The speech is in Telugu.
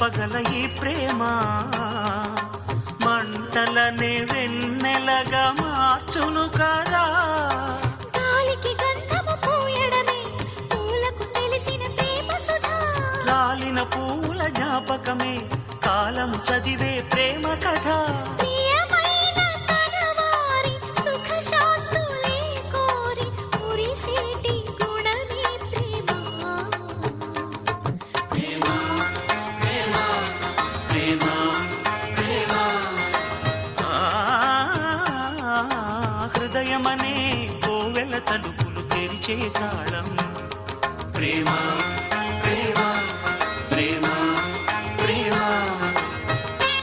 చెప్పగల ఈ ప్రేమ మంటలనే వెన్నెలగా మార్చును కదా. గాలికి గంధము పూయడమే పూలకు తెలిసిన ప్రేమ సుధా. రాలిన పూల జ్ఞాపకమే కాలం చదివే ప్రేమ కథ. ప్రియమైన తనవారి సుఖ శాంతులే కోరి మురిసేటి గుణమే ప్రేమ. ప్రేమ ప్రేమ ప్రేమ ప్రేమ. హృదయమనే కోవెల తలుపులు తెరిచేదా